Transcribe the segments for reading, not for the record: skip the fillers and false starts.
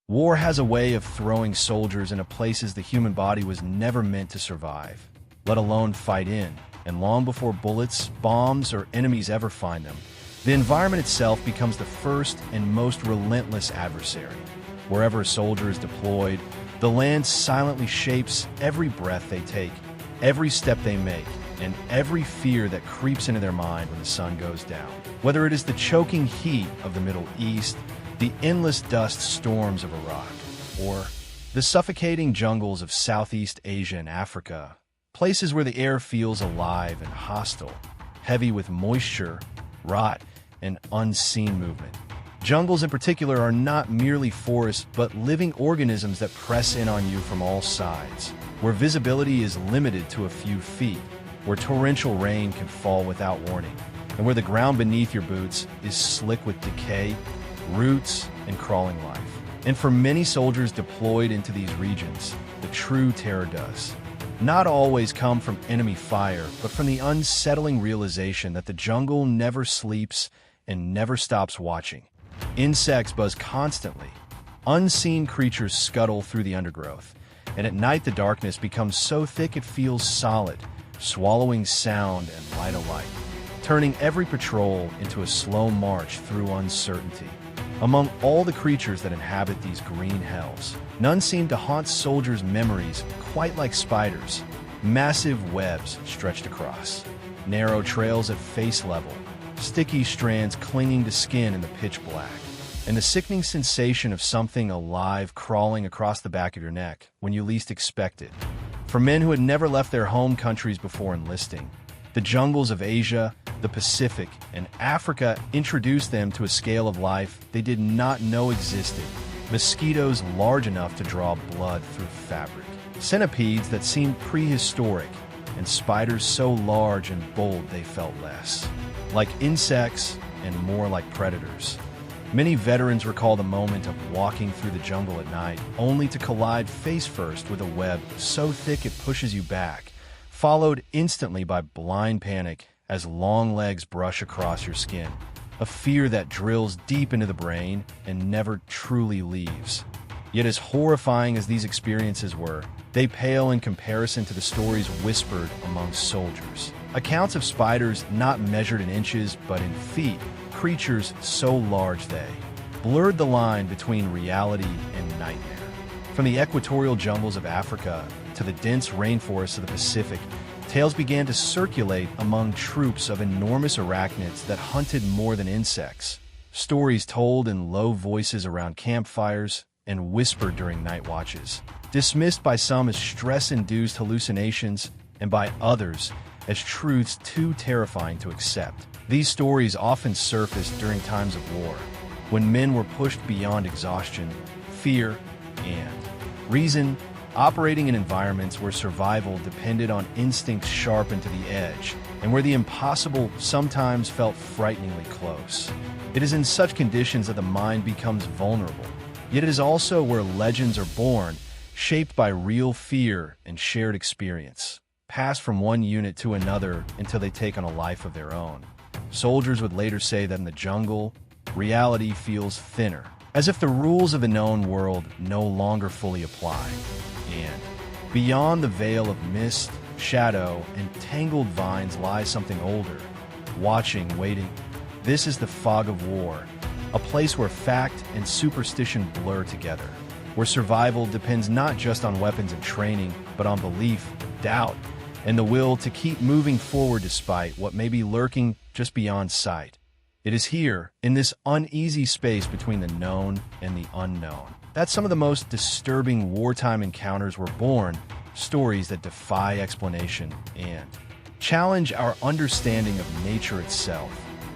War has a way of throwing soldiers into places the human body was never meant to survive, let alone fight in, and long before bullets, bombs, or enemies ever find them, the environment itself becomes the first and most relentless adversary. Wherever a soldier is deployed, the land silently shapes every breath they take, every step they make, and every fear that creeps into their mind when the sun goes down. Whether it is the choking heat of the Middle East, the endless dust storms of Iraq, or the suffocating jungles of Southeast Asia and Africa, places where the air feels alive and hostile, heavy with moisture, rot, and unseen movement. Jungles in particular are not merely forests, but living organisms that press in on you from all sides, where visibility is limited to a few feet, where torrential rain can fall without warning, and where the ground beneath your boots is slick with decay, roots, and crawling life. And for many soldiers deployed into these regions, the true terror does not always come from enemy fire, but from the unsettling realization that the jungle never sleeps and never stops watching. Insects buzz constantly. Unseen creatures scuttle through the undergrowth, and at night the darkness becomes so thick it feels solid, swallowing sound and light alike, turning every patrol into a slow march through uncertainty. Among all the creatures that inhabit these green hells, none seem to haunt soldiers' memories quite like spiders. Massive webs stretched across, narrow trails at face level, sticky strands clinging to skin in the pitch black, and the sickening sensation of something alive crawling across the back of your neck when you least expect it. For men who had never left their home countries before enlisting, the jungles of Asia, the Pacific, and Africa introduced them to a scale of life they did not know existed. Mosquitoes large enough to draw blood through fabric, centipedes that seemed prehistoric, and spiders so large and bold they felt less like insects and more like predators. Many veterans recall the moment of walking through the jungle at night, only to collide face first with a web so thick it pushes you back, followed instantly by blind panic as long legs brush across your skin, a fear that drills deep into the brain and never truly leaves. Yet as horrifying as these experiences were, they pale in comparison to the stories whispered among soldiers. Accounts of spiders not measured in inches but in feet, creatures so large they blurred the line between reality and nightmare. From the equatorial jungles of Africa to the dense rainforests of the Pacific, tales began to circulate among troops of enormous arachnids that hunted more than insects. Stories told in low voices around campfires and whispered during night watches, dismissed by some as stress-induced hallucinations and by others as truths too terrifying to accept. These stories often surfaced during times of war, when men were pushed beyond exhaustion, fear, and reason, operating in environments where survival depended on instincts sharpened to the edge, and where the impossible sometimes felt frighteningly close. It is in such conditions that the mind becomes vulnerable, yet it is also where legends are born, shaped by real fear and shared experience, passed from one unit to another until they take on a life of their own. Soldiers would later say that in the jungle, reality feels thinner, as if the rules of the known world no longer fully apply. And beyond the veil of mist, shadow, and tangled vines lies something older, watching, waiting. This is the fog of war, a place where fact and superstition blur together, where survival depends not just on weapons and training, but on belief, doubt, and the will to keep moving forward despite what may be lurking just beyond sight. It is here, in this uneasy space between the known and the unknown, that some of the most disturbing wartime encounters were born, stories that defy explanation and challenge our understanding of nature itself.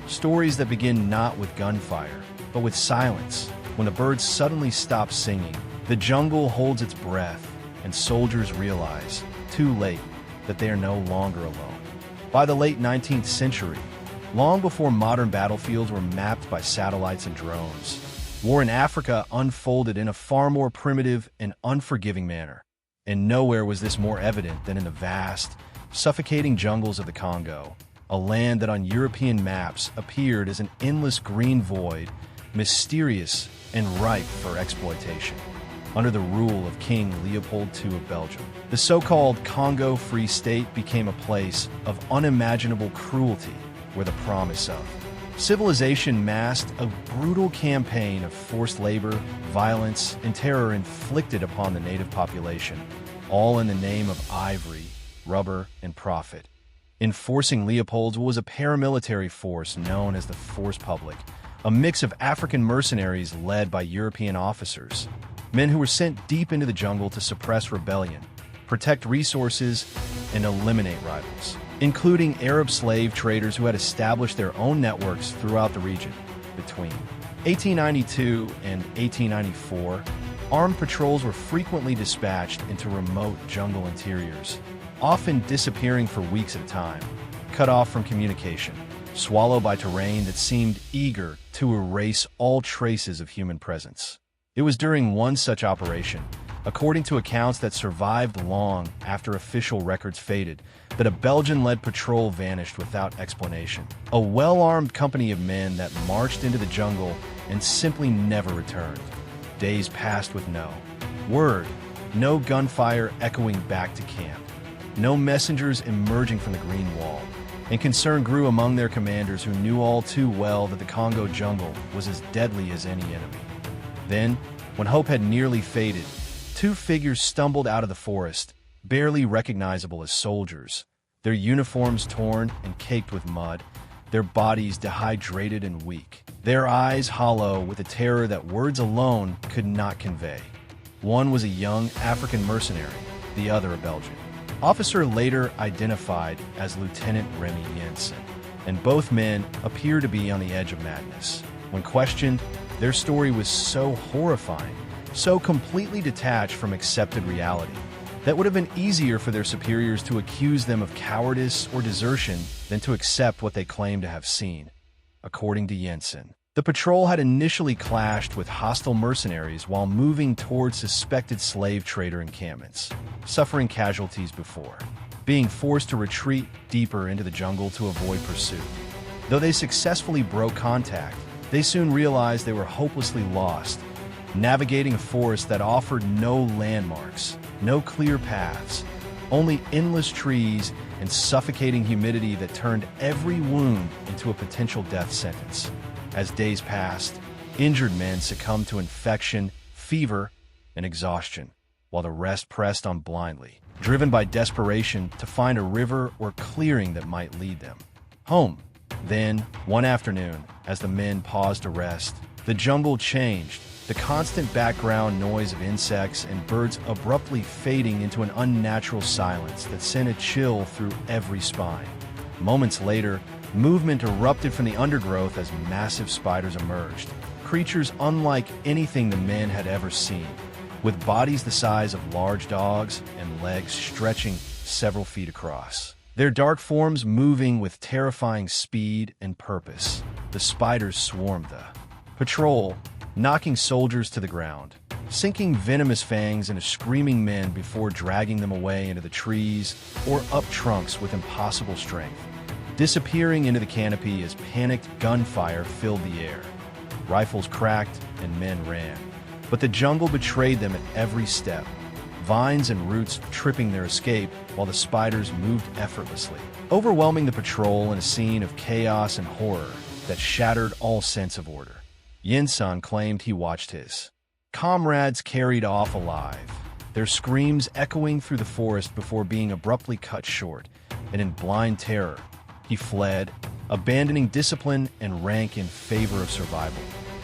Stories that begin not with gunfire, but with silence. When the birds suddenly stop singing, the jungle holds its breath, and soldiers realize, too late, that they are no longer alone. By the late 19th century, long before modern battlefields were mapped by satellites and drones, war in Africa unfolded in a far more primitive and unforgiving manner. And nowhere was this more evident than in the vast, suffocating jungles of the Congo, a land that on European maps appeared as an endless green void mysterious, and ripe for exploitation. Under the rule of King Leopold II of Belgium, the so-called Congo Free State became a place of unimaginable cruelty where the promise of civilization masked a brutal campaign of forced labor, violence, and terror inflicted upon the native population, all in the name of ivory, rubber, and profit. Enforcing Leopold's was a paramilitary force known as the Force Public, a mix of African mercenaries led by European officers, men who were sent deep into the jungle to suppress rebellion, protect resources, and eliminate rivals, including Arab slave traders who had established their own networks throughout the region. Between 1892 and 1894, armed patrols were frequently dispatched into remote jungle interiors, often disappearing for weeks at a time, cut off from communication, swallowed by terrain that seemed eager to erase all traces of human presence. It was during one such operation, according to accounts that survived long after official records faded, that a Belgian-led patrol vanished without explanation. A well-armed company of men that marched into the jungle and simply never returned. Days passed with no word, no gunfire echoing back to camp, no messengers emerging from the Green Wall, and concern grew among their commanders who knew all too well that the Congo jungle was as deadly as any enemy. Then, when hope had nearly faded, two figures stumbled out of the forest, barely recognizable as soldiers, their uniforms torn and caked with mud, their bodies dehydrated and weak, their eyes hollow with a terror that words alone could not convey. One was a young African mercenary, the other a Belgian officer later identified as Lieutenant Remy Jensen, and both men appear to be on the edge of madness. When questioned, their story was so horrifying, so completely detached from accepted reality, that it would have been easier for their superiors to accuse them of cowardice or desertion than to accept what they claimed to have seen. According to Jensen, the patrol had initially clashed with hostile mercenaries while moving towards suspected slave trader encampments, suffering casualties before being forced to retreat deeper into the jungle to avoid pursuit. Though they successfully broke contact, they soon realized they were hopelessly lost, navigating a forest that offered no landmarks, no clear paths, only endless trees and suffocating humidity that turned every wound into a potential death sentence. As days passed, injured men succumbed to infection, fever, and exhaustion, while the rest pressed on blindly, driven by desperation to find a river or clearing that might lead them home. Then, one afternoon, as the men paused to rest, the jungle changed, the constant background noise of insects and birds abruptly fading into an unnatural silence that sent a chill through every spine. Moments later, movement erupted from the undergrowth as massive spiders emerged, creatures unlike anything the men had ever seen, with bodies the size of large dogs and legs stretching several feet across. Their dark forms moving with terrifying speed and purpose. The spiders swarmed the patrol, knocking soldiers to the ground, sinking venomous fangs into screaming men before dragging them away into the trees or up trunks with impossible strength, disappearing into the canopy as panicked gunfire filled the air. Rifles cracked and men ran, but the jungle betrayed them at every step, vines and roots tripping their escape while the spiders moved effortlessly, overwhelming the patrol in a scene of chaos and horror that shattered all sense of order. Jensen claimed he watched his comrades carried off alive, their screams echoing through the forest before being abruptly cut short, and in blind terror, he fled, abandoning discipline and rank in favor of survival,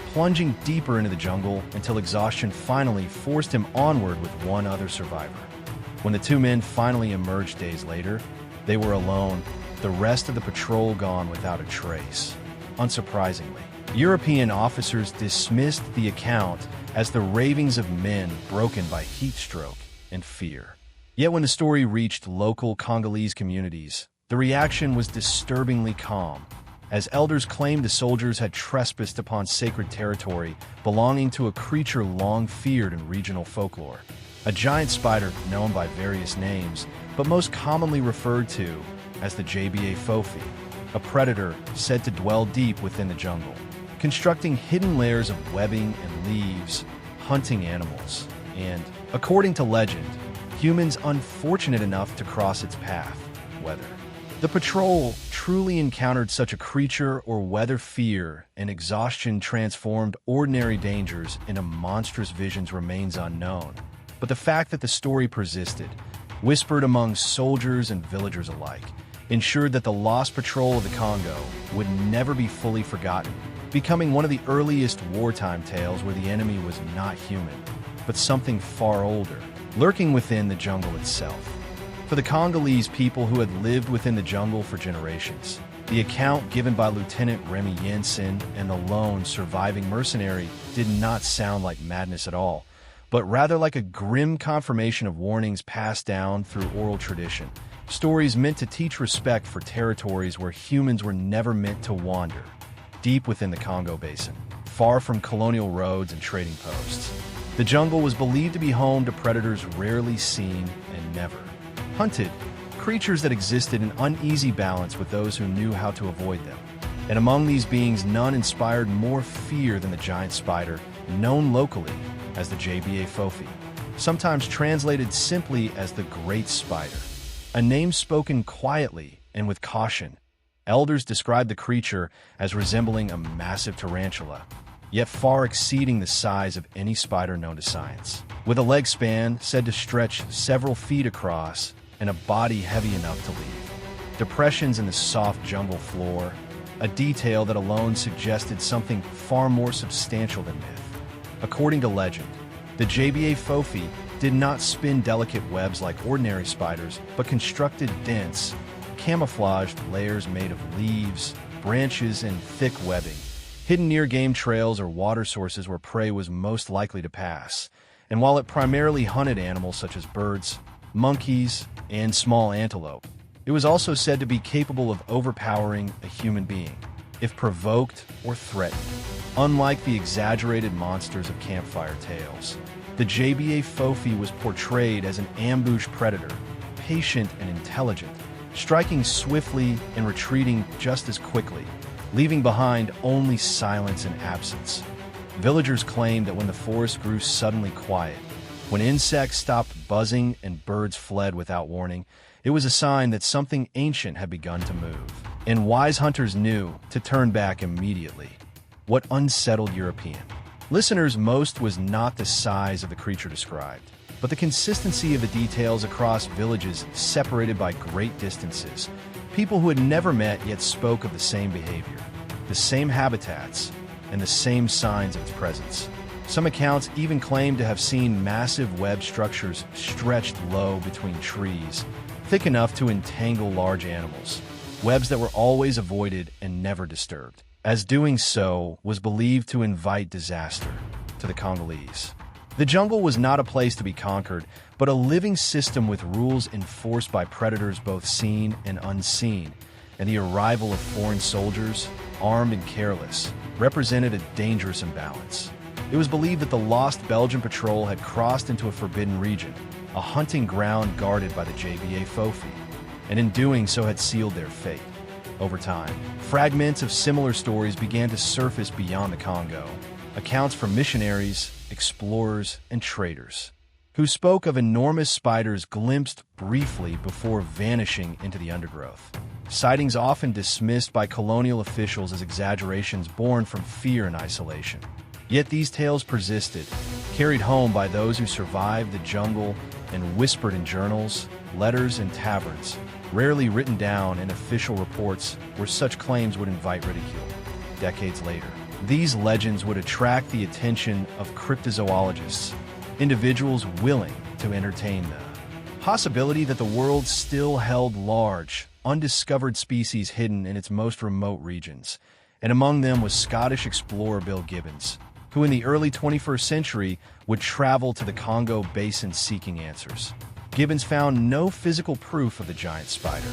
plunging deeper into the jungle until exhaustion finally forced him onward with one other survivor. When the two men finally emerged days later, they were alone, the rest of the patrol gone without a trace. Unsurprisingly, European officers dismissed the account as the ravings of men broken by heat stroke and fear. Yet when the story reached local Congolese communities, the reaction was disturbingly calm, as elders claimed the soldiers had trespassed upon sacred territory belonging to a creature long feared in regional folklore, a giant spider known by various names, but most commonly referred to as the JBA Fofi, a predator said to dwell deep within the jungle. constructing hidden layers of webbing and leaves, hunting animals, and, according to legend, humans unfortunate enough to cross its path, weather. The patrol truly encountered such a creature or whether fear and exhaustion transformed ordinary dangers into monstrous visions remains unknown. But the fact that the story persisted, whispered among soldiers and villagers alike, ensured that the lost patrol of the Congo would never be fully forgotten, becoming one of the earliest wartime tales where the enemy was not human, but something far older, lurking within the jungle itself. For the Congolese people who had lived within the jungle for generations, the account given by Lieutenant Remy Jensen and the lone surviving mercenary did not sound like madness at all, but rather like a grim confirmation of warnings passed down through oral tradition, stories meant to teach respect for territories where humans were never meant to wander, deep within the Congo Basin, far from colonial roads and trading posts. The jungle was believed to be home to predators rarely seen and never hunted, creatures that existed in uneasy balance with those who knew how to avoid them. And among these beings, none inspired more fear than the giant spider, known locally as the JBA Fofi, sometimes translated simply as the Great Spider. A name spoken quietly and with caution. Elders described the creature as resembling a massive tarantula, yet far exceeding the size of any spider known to science. With a leg span said to stretch several feet across and a body heavy enough to leave depressions in the soft jungle floor, a detail that alone suggested something far more substantial than myth. According to legend, the JBA Fofi did not spin delicate webs like ordinary spiders, but constructed dense, camouflaged layers made of leaves, branches, and thick webbing, hidden near game trails or water sources where prey was most likely to pass. And while it primarily hunted animals such as birds, monkeys, and small antelope, it was also said to be capable of overpowering a human being, if provoked or threatened. Unlike the exaggerated monsters of campfire tales, the JBA Fofi was portrayed as an ambush predator, patient and intelligent, striking swiftly and retreating just as quickly, leaving behind only silence and absence. Villagers claimed that when the forest grew suddenly quiet, when insects stopped buzzing and birds fled without warning, it was a sign that something ancient had begun to move. And wise hunters knew to turn back immediately. What unsettled European listeners most was not the size of the creature described, but the consistency of the details across villages separated by great distances. People who had never met yet spoke of the same behavior, the same habitats, and the same signs of its presence. Some accounts even claimed to have seen massive web structures stretched low between trees, thick enough to entangle large animals, webs that were always avoided and never disturbed, as doing so was believed to invite disaster to the Congolese. The jungle was not a place to be conquered, but a living system with rules enforced by predators both seen and unseen, and the arrival of foreign soldiers, armed and careless, represented a dangerous imbalance. It was believed that the lost Belgian patrol had crossed into a forbidden region, a hunting ground guarded by the JBA Fofi, and in doing so had sealed their fate. Over time, fragments of similar stories began to surface beyond the Congo, accounts from missionaries, explorers, and traders, who spoke of enormous spiders glimpsed briefly before vanishing into the undergrowth. Sightings often dismissed by colonial officials as exaggerations born from fear and isolation. Yet these tales persisted, carried home by those who survived the jungle and whispered in journals, letters, and taverns, rarely written down in official reports where such claims would invite ridicule. Decades later, these legends would attract the attention of cryptozoologists, individuals willing to entertain the possibility that the world still held large, undiscovered species hidden in its most remote regions, and among them was Scottish explorer Bill Gibbons, who in the early 21st century would travel to the Congo Basin seeking answers. Gibbons found no physical proof of the giant spider,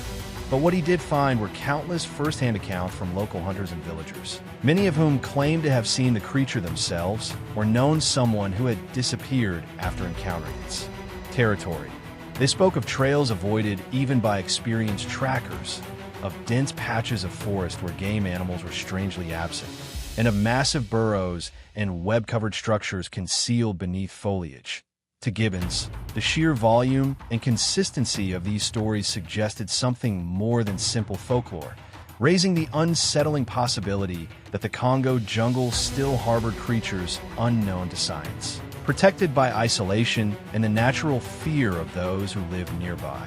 but what he did find were countless first-hand accounts from local hunters and villagers, many of whom claimed to have seen the creature themselves or known someone who had disappeared after encountering its territory. They spoke of trails avoided even by experienced trackers, of dense patches of forest where game animals were strangely absent, and of massive burrows and web-covered structures concealed beneath foliage. To Gibbons, the sheer volume and consistency of these stories suggested something more than simple folklore, raising the unsettling possibility that the Congo jungle still harbored creatures unknown to science, protected by isolation and the natural fear of those who lived nearby.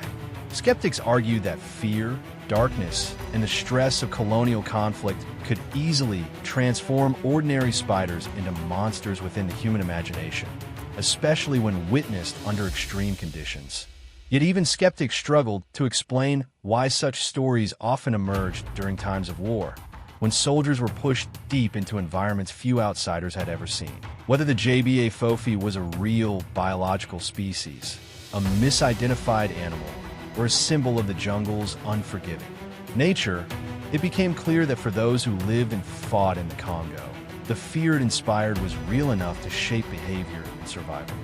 Skeptics argue that fear, darkness, and the stress of colonial conflict could easily transform ordinary spiders into monsters within the human imagination, especially when witnessed under extreme conditions. Yet even skeptics struggled to explain why such stories often emerged during times of war, when soldiers were pushed deep into environments few outsiders had ever seen. Whether the JBA fofi was a real biological species, a misidentified animal, or a symbol of the jungle's unforgiving nature, it became clear that for those who lived and fought in the Congo, the fear it inspired was real enough to shape behavior and survival.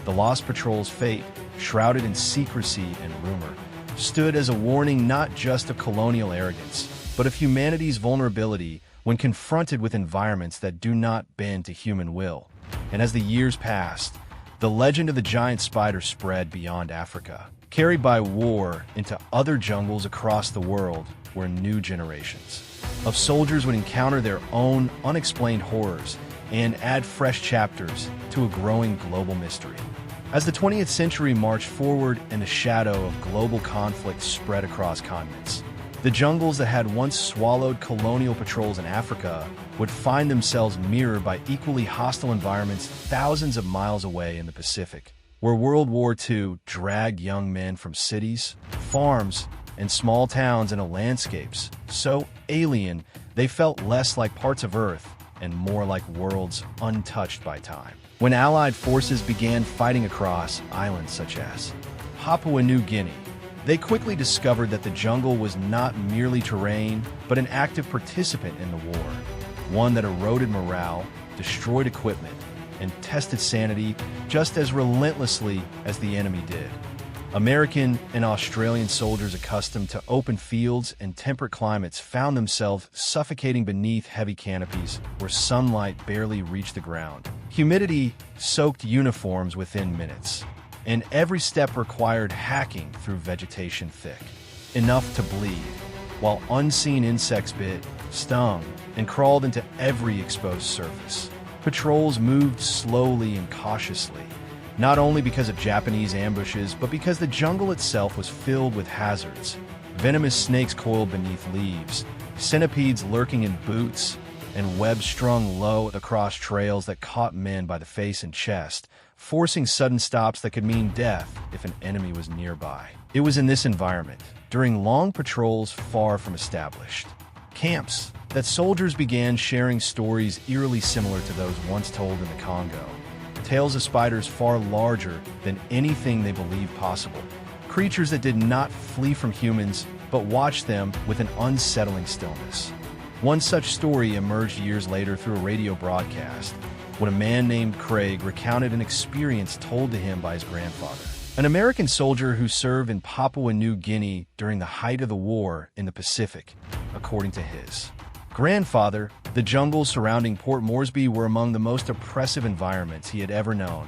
The Lost Patrol's fate, shrouded in secrecy and rumor, stood as a warning not just of colonial arrogance, but of humanity's vulnerability when confronted with environments that do not bend to human will. And as the years passed, the legend of the giant spider spread beyond Africa, carried by war into other jungles across the world where new generations of soldiers would encounter their own unexplained horrors and add fresh chapters to a growing global mystery. As the 20th century marched forward and the shadow of global conflict spread across continents, the jungles that had once swallowed colonial patrols in Africa would find themselves mirrored by equally hostile environments thousands of miles away in the Pacific, where World War II dragged young men from cities, farms, and small towns into landscapes so alien they felt less like parts of Earth and more like worlds untouched by time. When Allied forces began fighting across islands such as Papua New Guinea, they quickly discovered that the jungle was not merely terrain, but an active participant in the war, one that eroded morale, destroyed equipment, and tested sanity just as relentlessly as the enemy did. American and Australian soldiers accustomed to open fields and temperate climates found themselves suffocating beneath heavy canopies where sunlight barely reached the ground. Humidity soaked uniforms within minutes, and every step required hacking through vegetation thick, enough to bleed, while unseen insects bit, stung, and crawled into every exposed surface. Patrols moved slowly and cautiously, not only because of Japanese ambushes, but because the jungle itself was filled with hazards. Venomous snakes coiled beneath leaves, centipedes lurking in boots, and webs strung low across trails that caught men by the face and chest, forcing sudden stops that could mean death if an enemy was nearby. It was in this environment, during long patrols far from established camps, that soldiers began sharing stories eerily similar to those once told in the Congo. Tales of spiders far larger than anything they believed possible. Creatures that did not flee from humans, but watched them with an unsettling stillness. One such story emerged years later through a radio broadcast, when a man named Craig recounted an experience told to him by his grandfather, an American soldier who served in Papua New Guinea during the height of the war in the Pacific, according to his grandfather. The jungles surrounding Port Moresby were among the most oppressive environments he had ever known,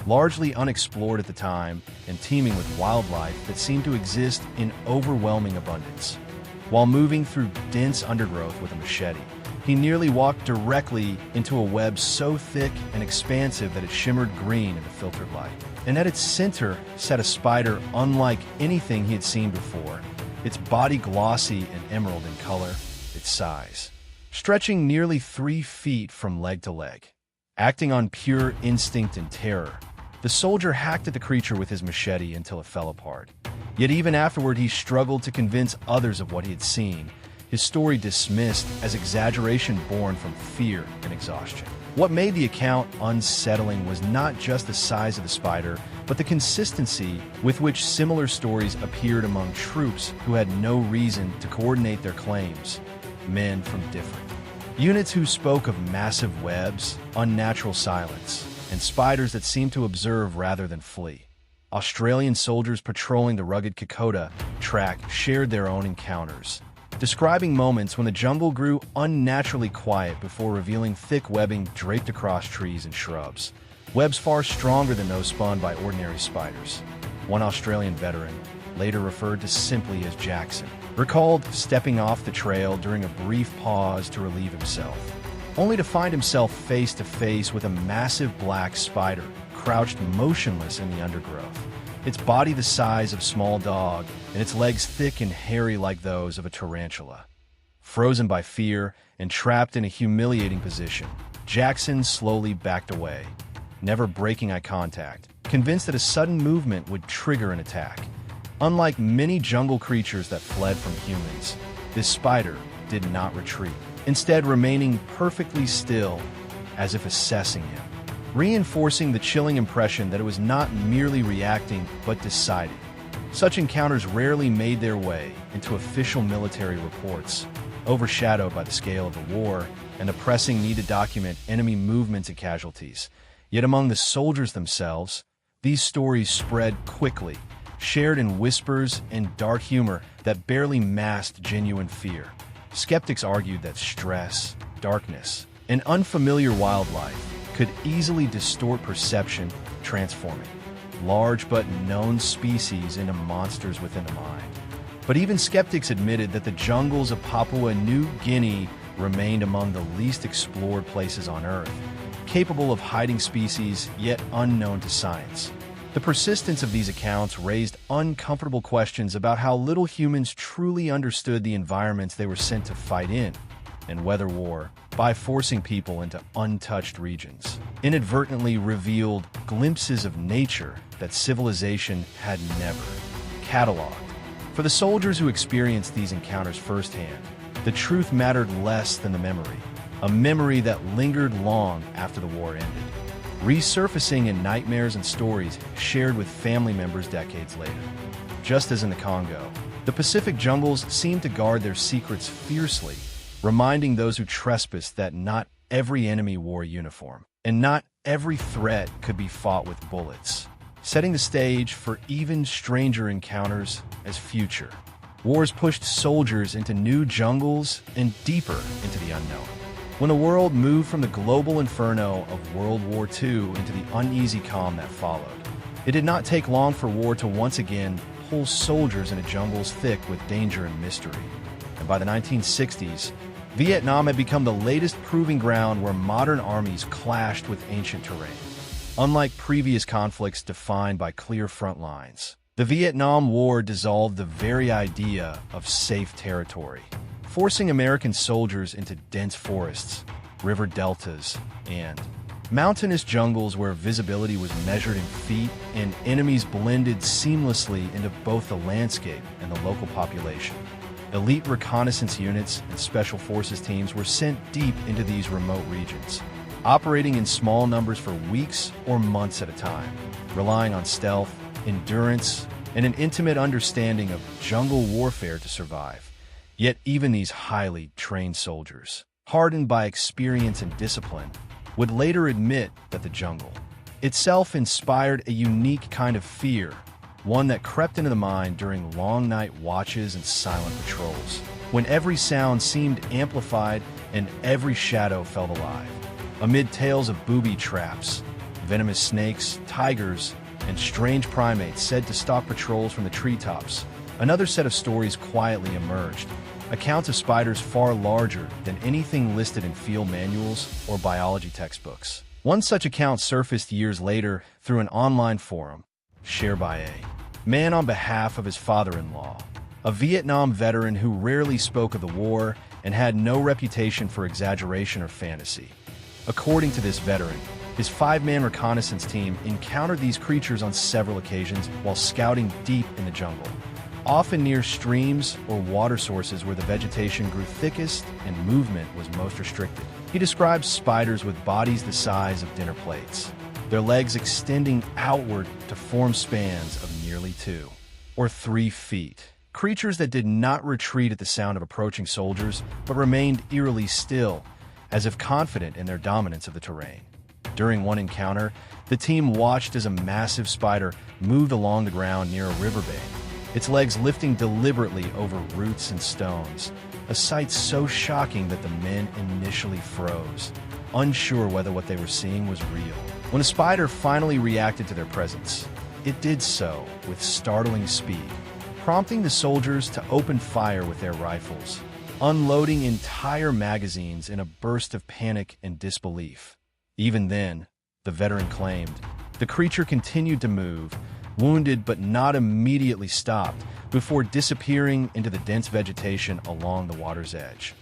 largely unexplored at the time and teeming with wildlife that seemed to exist in overwhelming abundance. While moving through dense undergrowth with a machete, he nearly walked directly into a web so thick and expansive that it shimmered green in the filtered light. And at its center sat a spider unlike anything he had seen before, its body glossy and emerald in color, its size stretching nearly 3 feet from leg to leg. Acting on pure instinct and terror, the soldier hacked at the creature with his machete until it fell apart. Yet even afterward, he struggled to convince others of what he had seen, his story dismissed as exaggeration born from fear and exhaustion. What made the account unsettling was not just the size of the spider, but the consistency with which similar stories appeared among troops who had no reason to coordinate their claims. Men from different units who spoke of massive webs, unnatural silence, and spiders that seemed to observe rather than flee. Australian soldiers patrolling the rugged Kokoda track shared their own encounters. describing moments when the jungle grew unnaturally quiet before revealing thick webbing draped across trees and shrubs. Webs far stronger than those spun by ordinary spiders. One Australian veteran, later referred to simply as Jackson, recalled stepping off the trail during a brief pause to relieve himself, only to find himself face to face with a massive black spider crouched motionless in the undergrowth, its body the size of a small dog and its legs thick and hairy like those of a tarantula. Frozen by fear and trapped in a humiliating position, Jackson slowly backed away, never breaking eye contact, convinced that a sudden movement would trigger an attack. Unlike many jungle creatures that fled from humans, this spider did not retreat, instead remaining perfectly still as if assessing him, reinforcing the chilling impression that it was not merely reacting but deciding. Such encounters rarely made their way into official military reports, overshadowed by the scale of the war and the pressing need to document enemy movements and casualties. Yet among the soldiers themselves, these stories spread quickly, shared in whispers and dark humor that barely masked genuine fear. Skeptics argued that stress, darkness, and unfamiliar wildlife could easily distort perception, transforming large but known species into monsters within the mind. But even skeptics admitted that the jungles of Papua New Guinea remained among the least explored places on Earth, capable of hiding species yet unknown to science. The persistence of these accounts raised uncomfortable questions about how little humans truly understood the environments they were sent to fight in and weather war by forcing people into untouched regions, inadvertently revealed glimpses of nature that civilization had never cataloged. For the soldiers who experienced these encounters firsthand, the truth mattered less than the memory, a memory that lingered long after the war ended, resurfacing in nightmares and stories shared with family members decades later. Just as in the Congo, the Pacific jungles seemed to guard their secrets fiercely, reminding those who trespassed that not every enemy wore a uniform, and not every threat could be fought with bullets, setting the stage for even stranger encounters as future wars pushed soldiers into new jungles and deeper into the unknown. When the world moved from the global inferno of World War II into the uneasy calm that followed, it did not take long for war to once again pull soldiers into jungles thick with danger and mystery. And by the 1960s, Vietnam had become the latest proving ground where modern armies clashed with ancient terrain. Unlike previous conflicts defined by clear front lines, the Vietnam War dissolved the very idea of safe territory, forcing American soldiers into dense forests, river deltas, and mountainous jungles where visibility was measured in feet and enemies blended seamlessly into both the landscape and the local population. Elite reconnaissance units and special forces teams were sent deep into these remote regions, operating in small numbers for weeks or months at a time, relying on stealth, endurance, and an intimate understanding of jungle warfare to survive. Yet even these highly trained soldiers, hardened by experience and discipline, would later admit that the jungle itself inspired a unique kind of fear, one that crept into the mind during long night watches and silent patrols, when every sound seemed amplified and every shadow felt alive. Amid tales of booby traps, venomous snakes, tigers, and strange primates said to stalk patrols from the treetops, another set of stories quietly emerged, accounts of spiders far larger than anything listed in field manuals or biology textbooks. One such account surfaced years later through an online forum, shared by a man on behalf of his father-in-law, a Vietnam veteran who rarely spoke of the war and had no reputation for exaggeration or fantasy. According to this veteran, his 5-man reconnaissance team encountered these creatures on several occasions while scouting deep in the jungle, often near streams or water sources where the vegetation grew thickest and movement was most restricted. He describes spiders with bodies the size of dinner plates, their legs extending outward to form spans of nearly 2 or 3 feet. Creatures that did not retreat at the sound of approaching soldiers, but remained eerily still, as if confident in their dominance of the terrain. During one encounter, the team watched as a massive spider moved along the ground near a riverbank, its legs lifting deliberately over roots and stones, a sight so shocking that the men initially froze, unsure whether what they were seeing was real. When a spider finally reacted to their presence, it did so with startling speed, prompting the soldiers to open fire with their rifles, unloading entire magazines in a burst of panic and disbelief. Even then, the veteran claimed, the creature continued to move, wounded but not immediately stopped, before disappearing into the dense vegetation along the water's edge.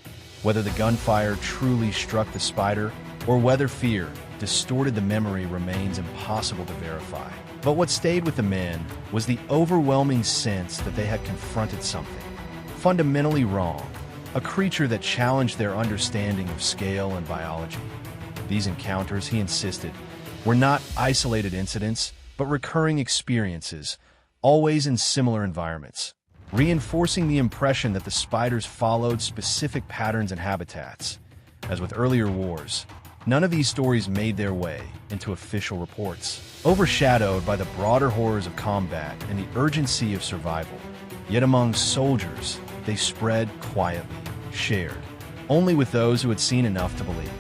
Whether the gunfire truly struck the spider or whether fear distorted the memory remains impossible to verify. But what stayed with the men was the overwhelming sense that they had confronted something fundamentally wrong, a creature that challenged their understanding of scale and biology. These encounters, he insisted, were not isolated incidents, but recurring experiences, always in similar environments, reinforcing the impression that the spiders followed specific patterns and habitats. As with earlier wars, none of these stories made their way into official reports, overshadowed by the broader horrors of combat and the urgency of survival. Yet among soldiers, they spread quietly, shared, only with those who had seen enough to believe.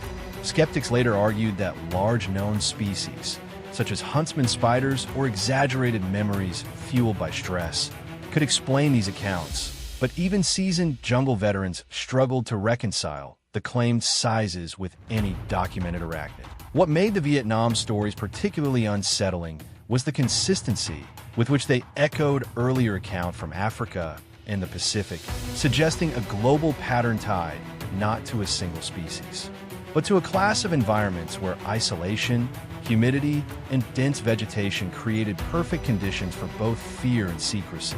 Skeptics later argued that large known species, such as huntsman spiders or exaggerated memories fueled by stress, could explain these accounts. But even seasoned jungle veterans struggled to reconcile the claimed sizes with any documented arachnid. What made the Vietnam stories particularly unsettling was the consistency with which they echoed earlier accounts from Africa and the Pacific, suggesting a global pattern tied not to a single species, but to a class of environments where isolation, humidity, and dense vegetation created perfect conditions for both fear and secrecy.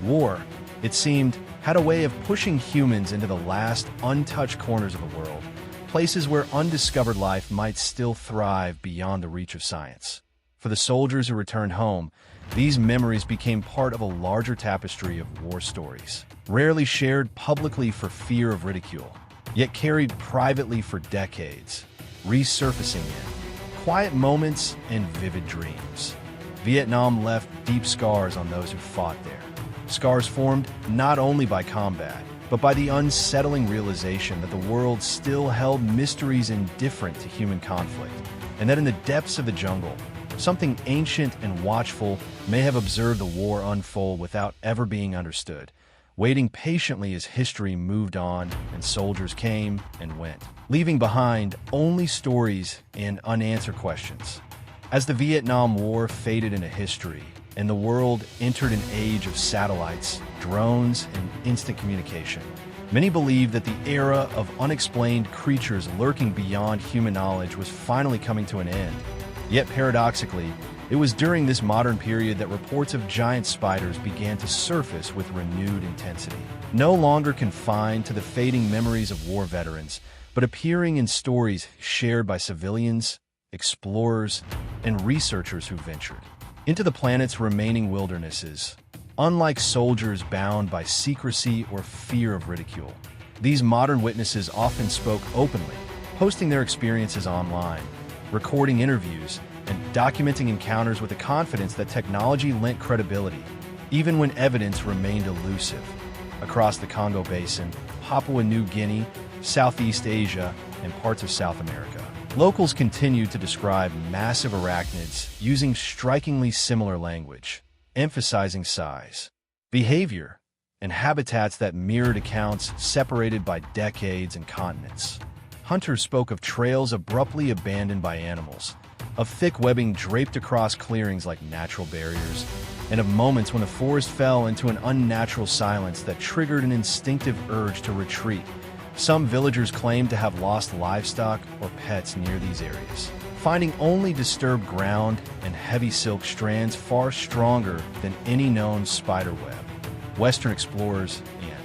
War, it seemed, had a way of pushing humans into the last untouched corners of the world, places where undiscovered life might still thrive beyond the reach of science. For the soldiers who returned home, these memories became part of a larger tapestry of war stories, rarely shared publicly for fear of ridicule, yet carried privately for decades, resurfacing in quiet moments and vivid dreams. Vietnam left deep scars on those who fought there. Scars formed not only by combat, but by the unsettling realization that the world still held mysteries indifferent to human conflict, and that in the depths of the jungle, something ancient and watchful may have observed the war unfold without ever being understood, waiting patiently as history moved on and soldiers came and went, leaving behind only stories and unanswered questions. As the Vietnam War faded into history and the world entered an age of satellites, drones, and instant communication, many believed that the era of unexplained creatures lurking beyond human knowledge was finally coming to an end. Yet paradoxically, it was during this modern period that reports of giant spiders began to surface with renewed intensity, no longer confined to the fading memories of war veterans, but appearing in stories shared by civilians, explorers, and researchers who ventured into the planet's remaining wildernesses. Unlike soldiers bound by secrecy or fear of ridicule, these modern witnesses often spoke openly, posting their experiences online, recording interviews, and documenting encounters with the confidence that technology lent credibility, even when evidence remained elusive. Across the Congo Basin, Papua New Guinea, Southeast Asia, and parts of South America, locals continued to describe massive arachnids using strikingly similar language, emphasizing size, behavior, and habitats that mirrored accounts separated by decades and continents. Hunters spoke of trails abruptly abandoned by animals, of thick webbing draped across clearings like natural barriers, and of moments when the forest fell into an unnatural silence that triggered an instinctive urge to retreat. Some villagers claimed to have lost livestock or pets near these areas, finding only disturbed ground and heavy silk strands far stronger than any known spider web. Western explorers and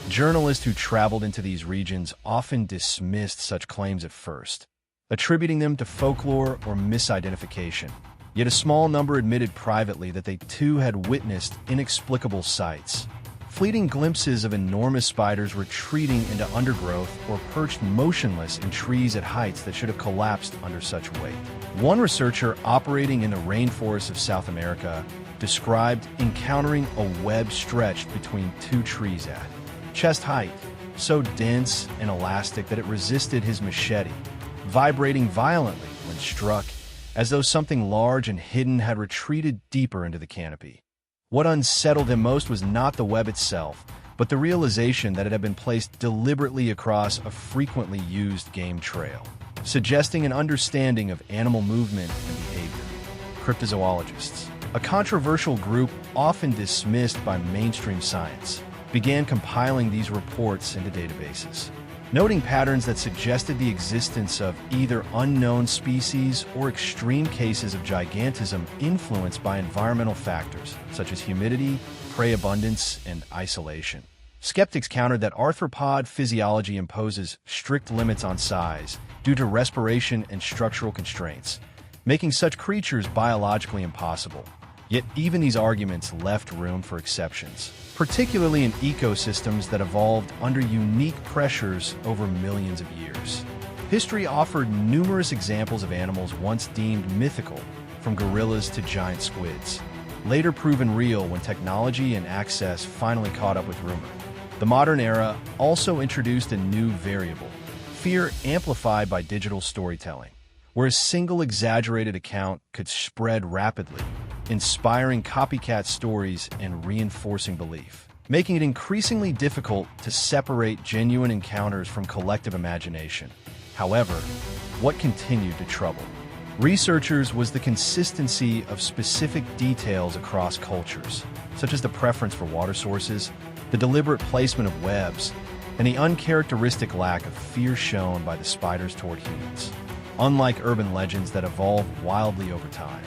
journalists who traveled into these regions often dismissed such claims at first, attributing them to folklore or misidentification. Yet a small number admitted privately that they too had witnessed inexplicable sights, fleeting glimpses of enormous spiders retreating into undergrowth or perched motionless in trees at heights that should have collapsed under such weight. One researcher operating in the rainforests of South America described encountering a web stretched between two trees at chest height, so dense and elastic that it resisted his machete, vibrating violently when struck, as though something large and hidden had retreated deeper into the canopy. What unsettled him most was not the web itself, but the realization that it had been placed deliberately across a frequently used game trail, suggesting an understanding of animal movement and behavior. Cryptozoologists, a controversial group often dismissed by mainstream science, began compiling these reports into databases, noting patterns that suggested the existence of either unknown species or extreme cases of gigantism influenced by environmental factors such as humidity, prey abundance, and isolation. Skeptics countered that arthropod physiology imposes strict limits on size due to respiration and structural constraints, making such creatures biologically impossible. Yet even these arguments left room for exceptions, particularly in ecosystems that evolved under unique pressures over millions of years. History offered numerous examples of animals once deemed mythical, from gorillas to giant squids, later proven real when technology and access finally caught up with rumor. The modern era also introduced a new variable, fear amplified by digital storytelling, where a single exaggerated account could spread rapidly, inspiring copycat stories and reinforcing belief, making it increasingly difficult to separate genuine encounters from collective imagination. However, what continued to trouble researchers was the consistency of specific details across cultures, such as the preference for water sources, the deliberate placement of webs, and the uncharacteristic lack of fear shown by the spiders toward humans. Unlike urban legends that evolve wildly over time,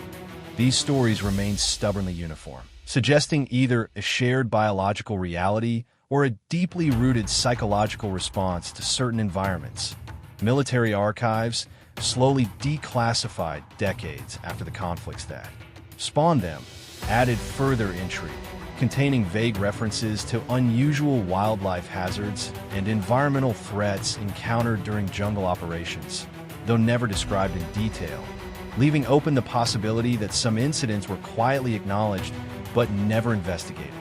these stories remain stubbornly uniform, suggesting either a shared biological reality or a deeply rooted psychological response to certain environments. Military archives, slowly declassified decades after the conflicts that spawned them, added further intrigue, containing vague references to unusual wildlife hazards and environmental threats encountered during jungle operations, though never described in detail, leaving open the possibility that some incidents were quietly acknowledged but never investigated.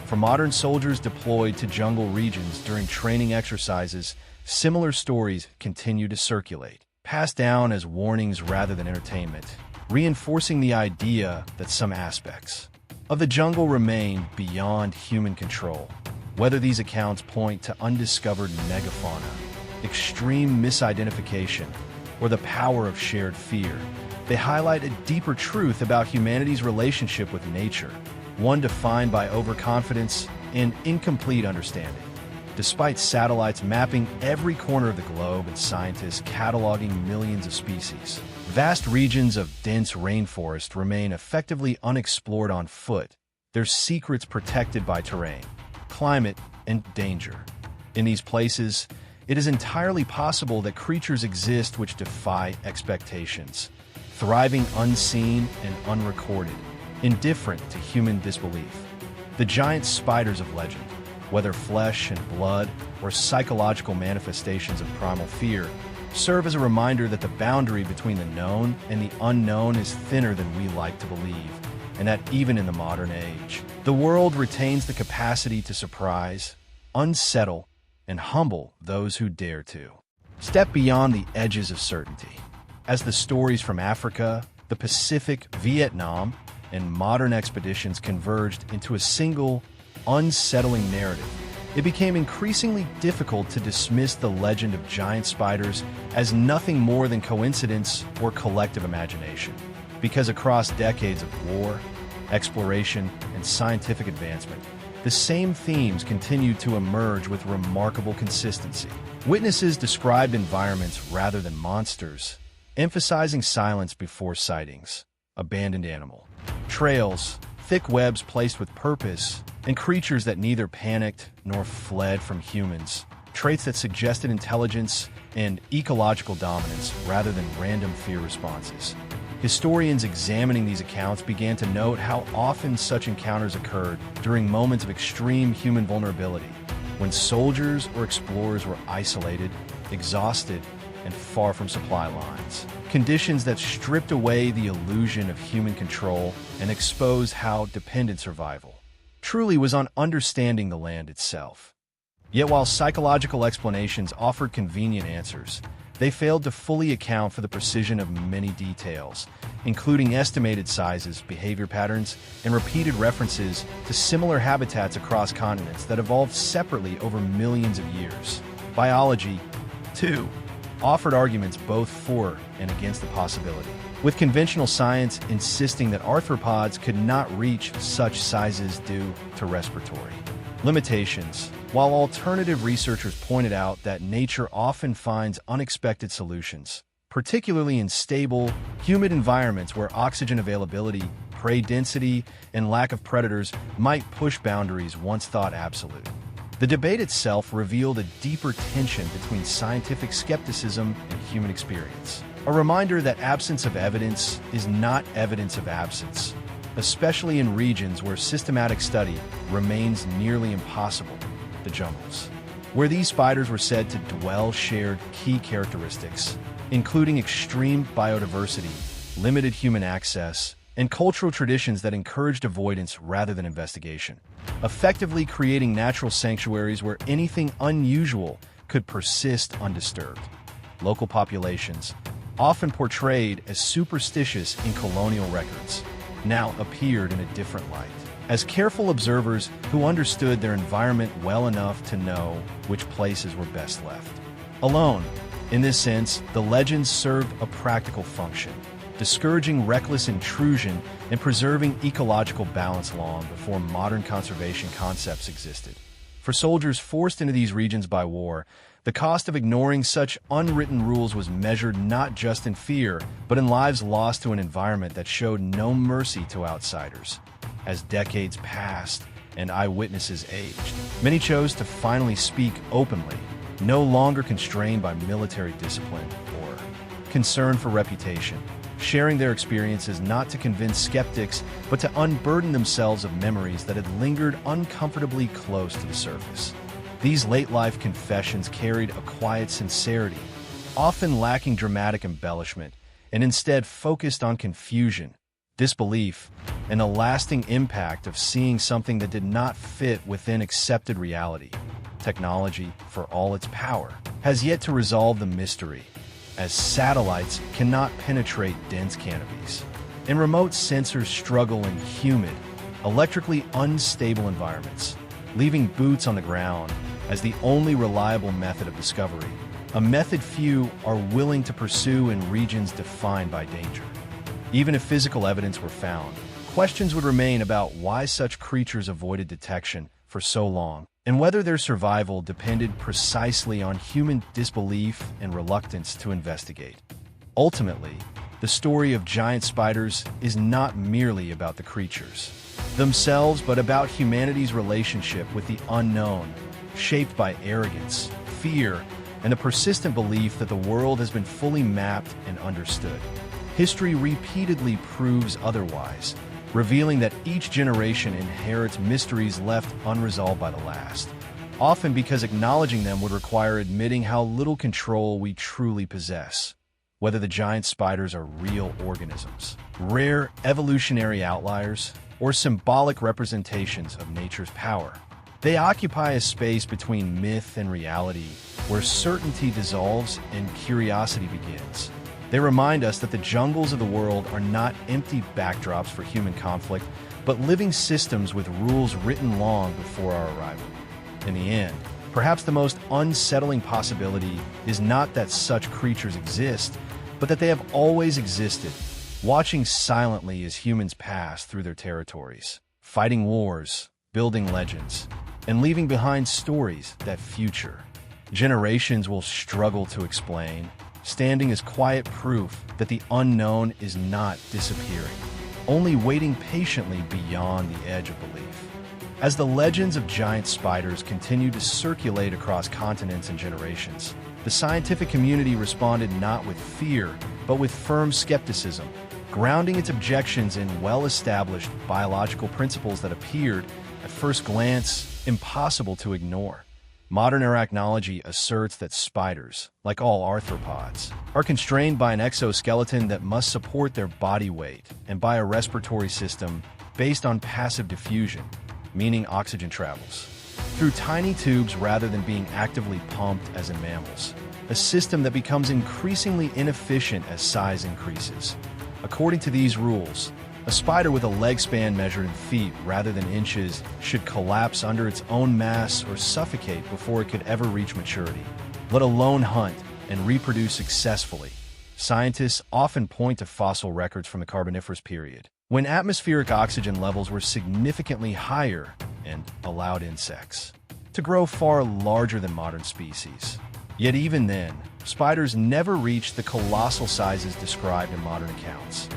For modern soldiers deployed to jungle regions during training exercises, similar stories continue to circulate, passed down as warnings rather than entertainment, reinforcing the idea that some aspects of the jungle remain beyond human control. Whether these accounts point to undiscovered megafauna, extreme misidentification, or the power of shared fear, they highlight a deeper truth about humanity's relationship with nature, one defined by overconfidence and incomplete understanding. Despite satellites mapping every corner of the globe and scientists cataloging millions of species, vast regions of dense rainforest remain effectively unexplored on foot, their secrets protected by terrain, climate, and danger. In these places, it is entirely possible that creatures exist which defy expectations, thriving unseen and unrecorded, indifferent to human disbelief. The giant spiders of legend, whether flesh and blood or psychological manifestations of primal fear, serve as a reminder that the boundary between the known and the unknown is thinner than we like to believe, and that even in the modern age, the world retains the capacity to surprise, unsettle, and humble those who dare to step beyond the edges of certainty. As the stories from Africa, the Pacific, Vietnam, and modern expeditions converged into a single, unsettling narrative, it became increasingly difficult to dismiss the legend of giant spiders as nothing more than coincidence or collective imagination. Because across decades of war, exploration, and scientific advancement, the same themes continued to emerge with remarkable consistency. Witnesses described environments rather than monsters, emphasizing silence before sightings, abandoned animal trails, thick webs placed with purpose, and creatures that neither panicked nor fled from humans, traits that suggested intelligence and ecological dominance rather than random fear responses. Historians examining these accounts began to note how often such encounters occurred during moments of extreme human vulnerability, when soldiers or explorers were isolated, exhausted, and far from supply lines. Conditions that stripped away the illusion of human control and exposed how dependent survival truly was on understanding the land itself. Yet while psychological explanations offered convenient answers, they failed to fully account for the precision of many details, including estimated sizes, behavior patterns, and repeated references to similar habitats across continents that evolved separately over millions of years. Biology, too, offered arguments both for and against the possibility, with conventional science insisting that arthropods could not reach such sizes due to respiratory limitations, while alternative researchers pointed out that nature often finds unexpected solutions, particularly in stable, humid environments where oxygen availability, prey density, and lack of predators might push boundaries once thought absolute. The debate itself revealed a deeper tension between scientific skepticism and human experience, a reminder that absence of evidence is not evidence of absence, especially in regions where systematic study remains nearly impossible. The jungles, where these spiders were said to dwell, shared key characteristics, including extreme biodiversity, limited human access, and cultural traditions that encouraged avoidance rather than investigation, effectively creating natural sanctuaries where anything unusual could persist undisturbed. Local populations, often portrayed as superstitious in colonial records, now appeared in a different light, as careful observers who understood their environment well enough to know which places were best left alone. In this sense, the legends served a practical function, discouraging reckless intrusion and preserving ecological balance long before modern conservation concepts existed. For soldiers forced into these regions by war, the cost of ignoring such unwritten rules was measured not just in fear, but in lives lost to an environment that showed no mercy to outsiders. As decades passed and eyewitnesses aged, many chose to finally speak openly, no longer constrained by military discipline or concern for reputation, sharing their experiences not to convince skeptics, but to unburden themselves of memories that had lingered uncomfortably close to the surface. These late-life confessions carried a quiet sincerity, often lacking dramatic embellishment, and instead focused on confusion, disbelief, and the lasting impact of seeing something that did not fit within accepted reality. Technology, for all its power, has yet to resolve the mystery, as satellites cannot penetrate dense canopies, and remote sensors struggle in humid, electrically unstable environments, leaving boots on the ground as the only reliable method of discovery, a method few are willing to pursue in regions defined by danger. Even if physical evidence were found, questions would remain about why such creatures avoided detection for so long, and whether their survival depended precisely on human disbelief and reluctance to investigate. Ultimately, the story of giant spiders is not merely about the creatures themselves, but about humanity's relationship with the unknown, shaped by arrogance, fear, and the persistent belief that the world has been fully mapped and understood. History repeatedly proves otherwise, revealing that each generation inherits mysteries left unresolved by the last, often because acknowledging them would require admitting how little control we truly possess. Whether the giant spiders are real organisms, rare evolutionary outliers, or symbolic representations of nature's power, they occupy a space between myth and reality, where certainty dissolves and curiosity begins. They remind us that the jungles of the world are not empty backdrops for human conflict, but living systems with rules written long before our arrival. In the end, perhaps the most unsettling possibility is not that such creatures exist, but that they have always existed, watching silently as humans pass through their territories, fighting wars, building legends, and leaving behind stories that future generations will struggle to explain, standing as quiet proof that the unknown is not disappearing, only waiting patiently beyond the edge of belief. As the legends of giant spiders continue to circulate across continents and generations, the scientific community responded not with fear, but with firm skepticism, grounding its objections in well-established biological principles that appeared, at first glance, impossible to ignore. Modern arachnology asserts that spiders, like all arthropods, are constrained by an exoskeleton that must support their body weight and by a respiratory system based on passive diffusion, meaning oxygen travels through tiny tubes rather than being actively pumped as in mammals, a system that becomes increasingly inefficient as size increases. According to these rules, a spider with a leg span measured in feet rather than inches should collapse under its own mass or suffocate before it could ever reach maturity, let alone hunt and reproduce successfully. Scientists often point to fossil records from the Carboniferous period, when atmospheric oxygen levels were significantly higher and allowed insects to grow far larger than modern species. Yet even then, spiders never reached the colossal sizes described in modern accounts.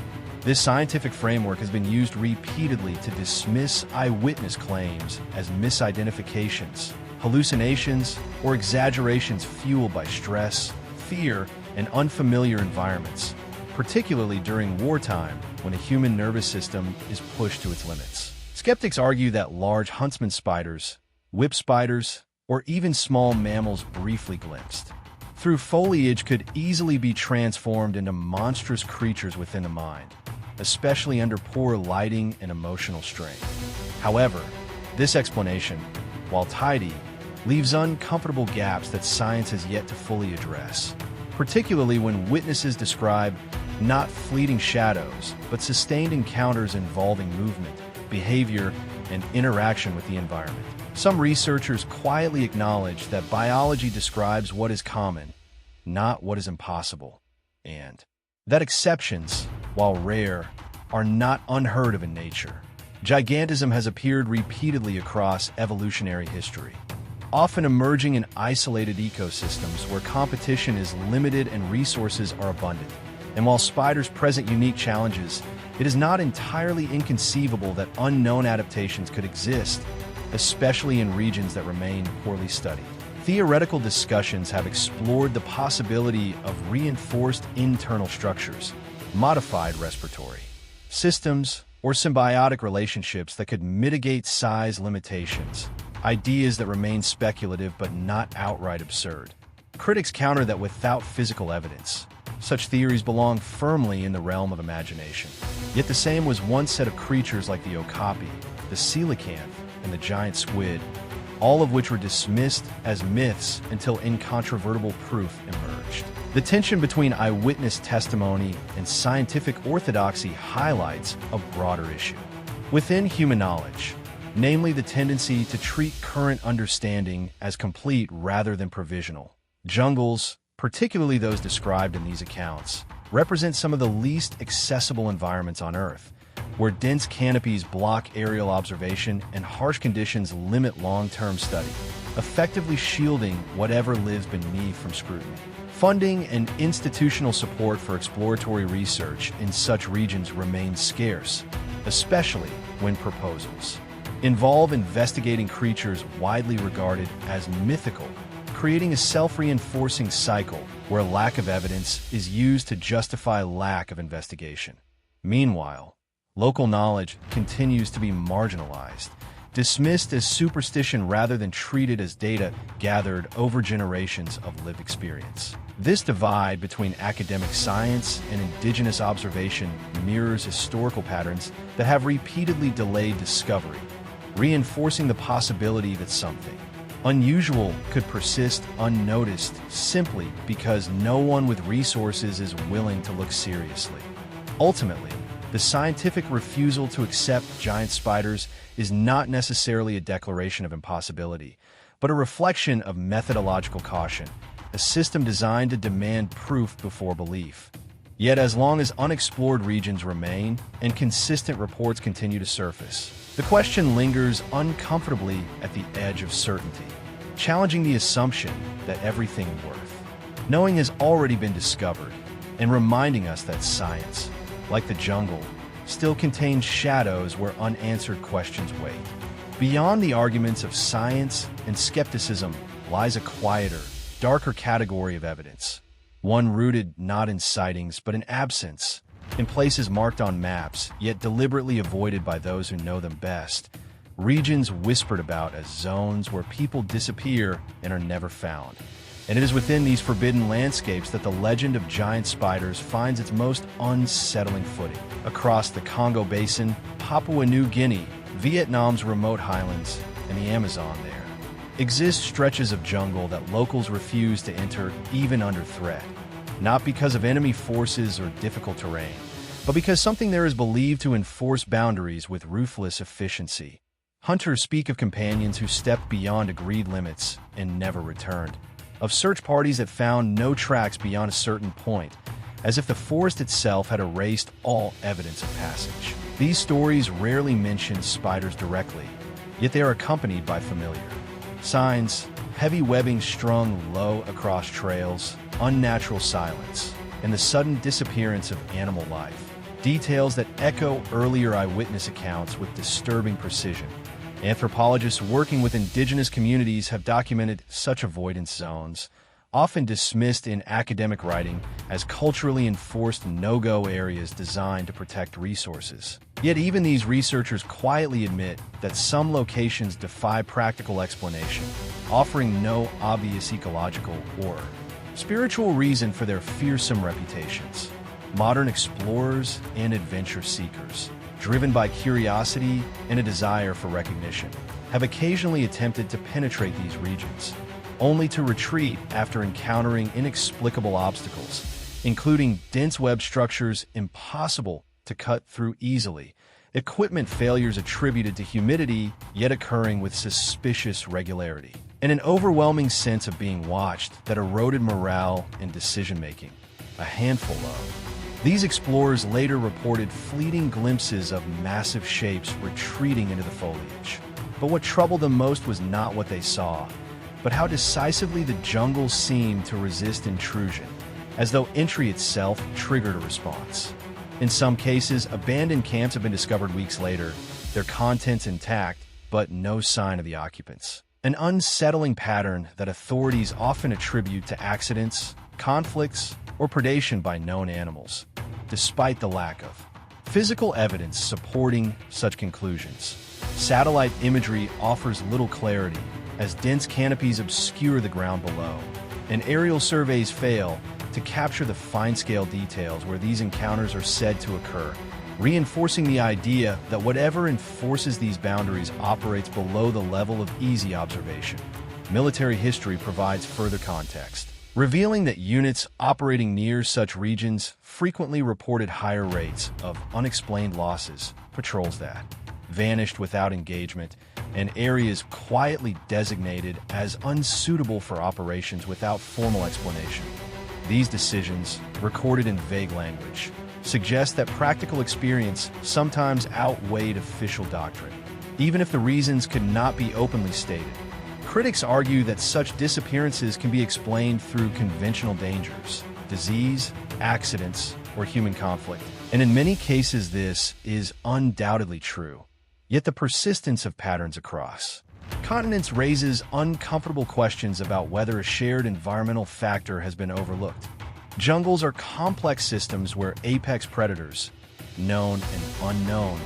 This scientific framework has been used repeatedly to dismiss eyewitness claims as misidentifications, hallucinations, or exaggerations fueled by stress, fear, and unfamiliar environments, particularly during wartime when the human nervous system is pushed to its limits. Skeptics argue that large huntsman spiders, whip spiders, or even small mammals briefly glimpsed through foliage could easily be transformed into monstrous creatures within the mind, especially under poor lighting and emotional strain. However, this explanation, while tidy, leaves uncomfortable gaps that science has yet to fully address, particularly when witnesses describe not fleeting shadows, but sustained encounters involving movement, behavior, and interaction with the environment. Some researchers quietly acknowledge that biology describes what is common, not what is impossible, and that exceptions, while rare, are not unheard of in nature. Gigantism has appeared repeatedly across evolutionary history, often emerging in isolated ecosystems where competition is limited and resources are abundant. And while spiders present unique challenges, it is not entirely inconceivable that unknown adaptations could exist, especially in regions that remain poorly studied. Theoretical discussions have explored the possibility of reinforced internal structures, modified respiratory systems, or symbiotic relationships that could mitigate size limitations, ideas that remain speculative but not outright absurd. Critics counter that without physical evidence, such theories belong firmly in the realm of imagination. Yet the same was once said of creatures like the okapi, the coelacanth, and the giant squid, all of which were dismissed as myths until incontrovertible proof emerged. The tension between eyewitness testimony and scientific orthodoxy highlights a broader issue within human knowledge, namely the tendency to treat current understanding as complete rather than provisional. Jungles, particularly those described in these accounts, represent some of the least accessible environments on Earth, where dense canopies block aerial observation and harsh conditions limit long-term study, effectively shielding whatever lives beneath from scrutiny. Funding and institutional support for exploratory research in such regions remains scarce, especially when proposals involve investigating creatures widely regarded as mythical, creating a self-reinforcing cycle where lack of evidence is used to justify lack of investigation. Meanwhile, local knowledge continues to be marginalized, dismissed as superstition rather than treated as data gathered over generations of lived experience. This divide between academic science and indigenous observation mirrors historical patterns that have repeatedly delayed discovery, reinforcing the possibility that something unusual could persist unnoticed simply because no one with resources is willing to look seriously. Ultimately, the scientific refusal to accept giant spiders is not necessarily a declaration of impossibility, but a reflection of methodological caution, a system designed to demand proof before belief. Yet as long as unexplored regions remain and consistent reports continue to surface, the question lingers uncomfortably at the edge of certainty, challenging the assumption that everything worth knowing has already been discovered, and reminding us that science, like the jungle, still contains shadows where unanswered questions wait. Beyond the arguments of science and skepticism lies a quieter, darker category of evidence, one rooted not in sightings but in absence, In places marked on maps, yet deliberately avoided by those who know them best, regions whispered about as zones where people disappear and are never found. And it is within these forbidden landscapes that the legend of giant spiders finds its most unsettling footing. Across the Congo Basin, Papua New Guinea, Vietnam's remote highlands, and the Amazon there, exist stretches of jungle that locals refuse to enter even under threat. Not because of enemy forces or difficult terrain, but because something there is believed to enforce boundaries with ruthless efficiency. Hunters speak of companions who stepped beyond agreed limits and never returned, of search parties that found no tracks beyond a certain point, as if the forest itself had erased all evidence of passage. These stories rarely mention spiders directly, yet they are accompanied by familiar signs: heavy webbing strung low across trails, unnatural silence, and the sudden disappearance of animal life. Details that echo earlier eyewitness accounts with disturbing precision. Anthropologists working with indigenous communities have documented such avoidance zones, often dismissed in academic writing as culturally enforced no-go areas designed to protect resources. Yet even these researchers quietly admit that some locations defy practical explanation, offering no obvious ecological or spiritual reason for their fearsome reputations. Modern explorers and adventure seekers, driven by curiosity and a desire for recognition, have occasionally attempted to penetrate these regions, only to retreat after encountering inexplicable obstacles, including dense web structures impossible to cut through easily, equipment failures attributed to humidity yet occurring with suspicious regularity, and an overwhelming sense of being watched that eroded morale and decision-making. A handful of these explorers later reported fleeting glimpses of massive shapes retreating into the foliage. But what troubled them most was not what they saw, but how decisively the jungle seemed to resist intrusion, as though entry itself triggered a response. In some cases, abandoned camps have been discovered weeks later, their contents intact, but no sign of the occupants. An unsettling pattern that authorities often attribute to accidents, conflicts, or predation by known animals, despite the lack of physical evidence supporting such conclusions. Satellite imagery offers little clarity, as dense canopies obscure the ground below, and aerial surveys fail to capture the fine-scale details where these encounters are said to occur, reinforcing the idea that whatever enforces these boundaries operates below the level of easy observation. Military history provides further context, revealing that units operating near such regions frequently reported higher rates of unexplained losses, patrols that vanished without engagement, and areas quietly designated as unsuitable for operations without formal explanation. These decisions, recorded in vague language, suggest that practical experience sometimes outweighed official doctrine, even if the reasons could not be openly stated. Critics argue that such disappearances can be explained through conventional dangers, disease, accidents, or human conflict, and in many cases this is undoubtedly true. Yet the persistence of patterns across continents raises uncomfortable questions about whether a shared environmental factor has been overlooked. Jungles are complex systems where apex predators, known and unknown,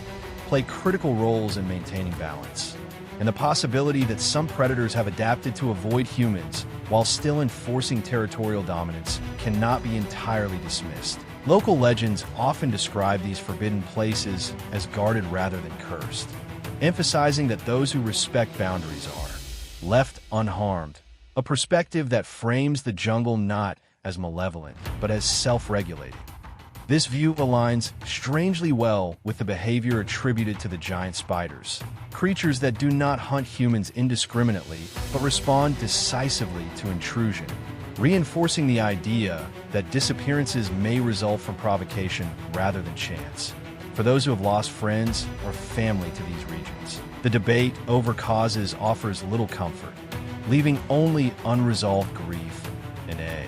play critical roles in maintaining balance. And the possibility that some predators have adapted to avoid humans while still enforcing territorial dominance cannot be entirely dismissed. Local legends often describe these forbidden places as guarded rather than cursed, emphasizing that those who respect boundaries are left unharmed, a perspective that frames the jungle not as malevolent, but as self-regulating. This view aligns strangely well with the behavior attributed to the giant spiders, creatures that do not hunt humans indiscriminately, but respond decisively to intrusion, reinforcing the idea that disappearances may result from provocation rather than chance. For those who have lost friends or family to these regions, the debate over causes offers little comfort, leaving only unresolved grief and a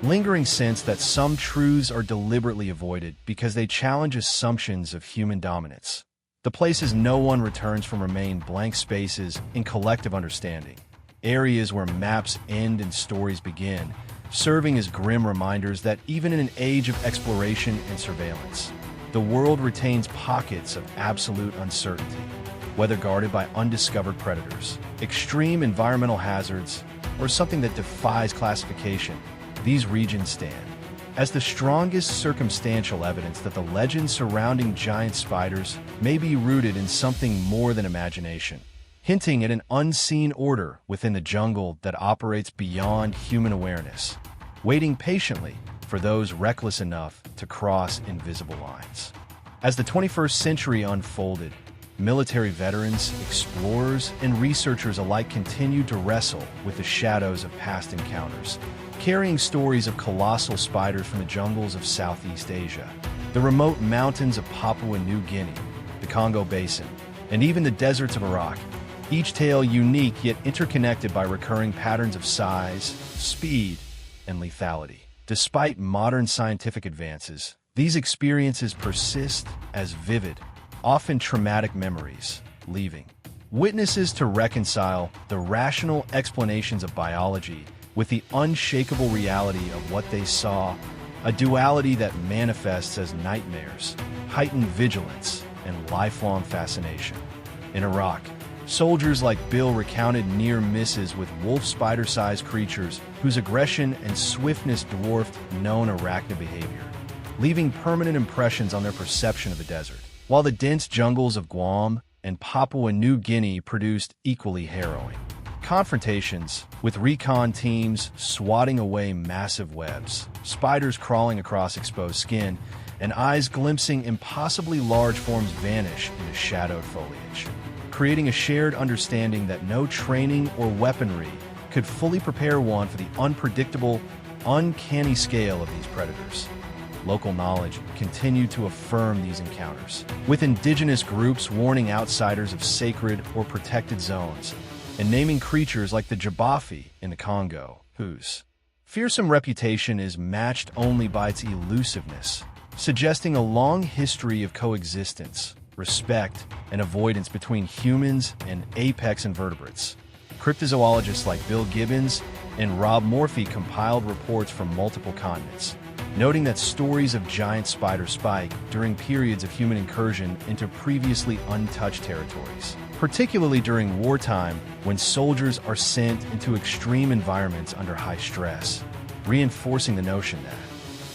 lingering sense that some truths are deliberately avoided because they challenge assumptions of human dominance. The places no one returns from remain blank spaces in collective understanding, areas where maps end and stories begin, serving as grim reminders that even in an age of exploration and surveillance, the world retains pockets of absolute uncertainty, whether guarded by undiscovered predators, extreme environmental hazards, or something that defies classification. These regions stand as the strongest circumstantial evidence that the legends surrounding giant spiders may be rooted in something more than imagination, hinting at an unseen order within the jungle that operates beyond human awareness, waiting patiently for those reckless enough to cross invisible lines. As the 21st century unfolded, military veterans, explorers, and researchers alike continued to wrestle with the shadows of past encounters, carrying stories of colossal spiders from the jungles of Southeast Asia, the remote mountains of Papua New Guinea, the Congo Basin, and even the deserts of Iraq, each tale unique yet interconnected by recurring patterns of size, speed, and lethality. Despite modern scientific advances, these experiences persist as vivid, often traumatic memories, leaving witnesses to reconcile the rational explanations of biology with the unshakable reality of what they saw, a duality that manifests as nightmares, heightened vigilance, and lifelong fascination. In Iraq, soldiers like Bill recounted near misses with wolf spider-sized creatures whose aggression and swiftness dwarfed known arachnid behavior, leaving permanent impressions on their perception of the desert. While the dense jungles of Guam and Papua New Guinea produced equally harrowing confrontations, with recon teams swatting away massive webs, spiders crawling across exposed skin, and eyes glimpsing impossibly large forms vanish into shadowed foliage, creating a shared understanding that no training or weaponry could fully prepare one for the unpredictable, uncanny scale of these predators. Local knowledge continued to affirm these encounters, with indigenous groups warning outsiders of sacred or protected zones, and naming creatures like the Jabafi in the Congo, whose fearsome reputation is matched only by its elusiveness, suggesting a long history of coexistence, respect, and avoidance between humans and apex invertebrates. Cryptozoologists like Bill Gibbons and Rob Morphy compiled reports from multiple continents, noting that stories of giant spiders spike during periods of human incursion into previously untouched territories, particularly during wartime when soldiers are sent into extreme environments under high stress, reinforcing the notion that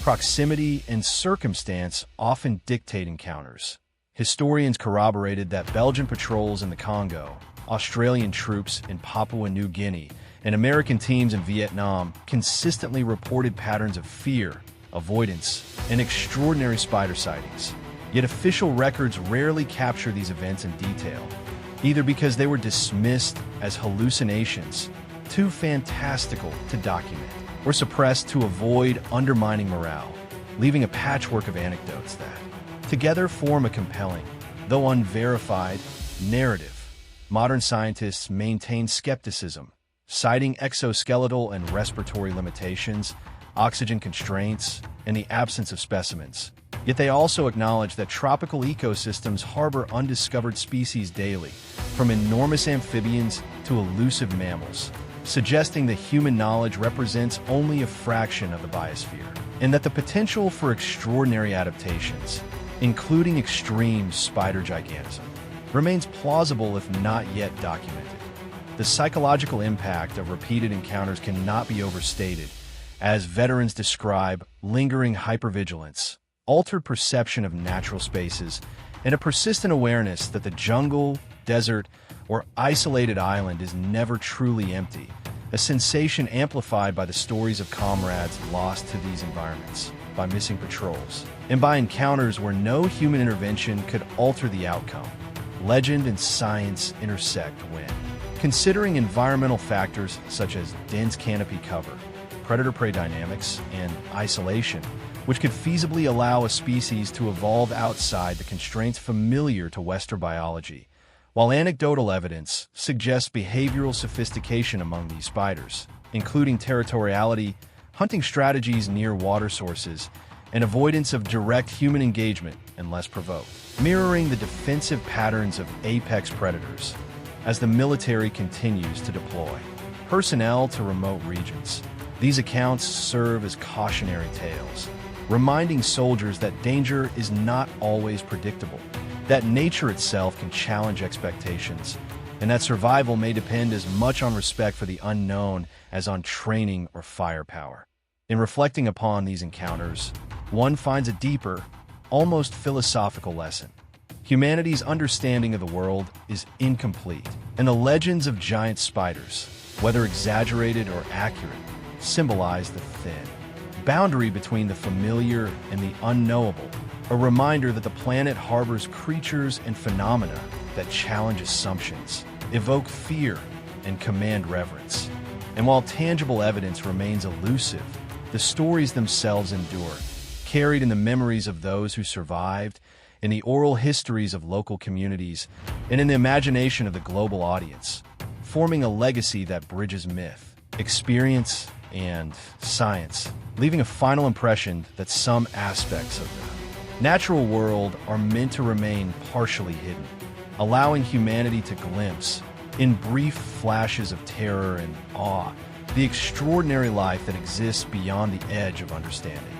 proximity and circumstance often dictate encounters. Historians corroborated that Belgian patrols in the Congo, Australian troops in Papua New Guinea, and American teams in Vietnam consistently reported patterns of fear, avoidance, and extraordinary spider sightings. Yet official records rarely capture these events in detail, either because they were dismissed as hallucinations, too fantastical to document, or suppressed to avoid undermining morale, leaving a patchwork of anecdotes that together form a compelling, though unverified, narrative. Modern scientists maintain skepticism, citing exoskeletal and respiratory limitations, oxygen constraints, and the absence of specimens. Yet they also acknowledge that tropical ecosystems harbor undiscovered species daily, from enormous amphibians to elusive mammals, suggesting that human knowledge represents only a fraction of the biosphere, and that the potential for extraordinary adaptations, including extreme spider gigantism, remains plausible if not yet documented. The psychological impact of repeated encounters cannot be overstated, as veterans describe lingering hypervigilance, altered perception of natural spaces, and a persistent awareness that the jungle, desert, or isolated island is never truly empty, a sensation amplified by the stories of comrades lost to these environments, by missing patrols, and by encounters where no human intervention could alter the outcome. Legend and science intersect when considering environmental factors such as dense canopy cover, predator-prey dynamics, and isolation, which could feasibly allow a species to evolve outside the constraints familiar to Western biology, while anecdotal evidence suggests behavioral sophistication among these spiders, including territoriality, hunting strategies near water sources, and avoidance of direct human engagement unless provoked, mirroring the defensive patterns of apex predators. As the military continues to deploy personnel to remote regions, These accounts serve as cautionary tales, reminding soldiers that danger is not always predictable, that nature itself can challenge expectations, and that survival may depend as much on respect for the unknown as on training or firepower. In reflecting upon these encounters, one finds a deeper, almost philosophical lesson. Humanity's understanding of the world is incomplete, and the legends of giant spiders, whether exaggerated or accurate, symbolize the thin boundary between the familiar and the unknowable, a reminder that the planet harbors creatures and phenomena that challenge assumptions, evoke fear, and command reverence. And while tangible evidence remains elusive, the stories themselves endure, carried in the memories of those who survived, in the oral histories of local communities, and in the imagination of the global audience, forming a legacy that bridges myth, experience, and science, leaving a final impression that some aspects of the natural world are meant to remain partially hidden, allowing humanity to glimpse, in brief flashes of terror and awe, the extraordinary life that exists beyond the edge of understanding.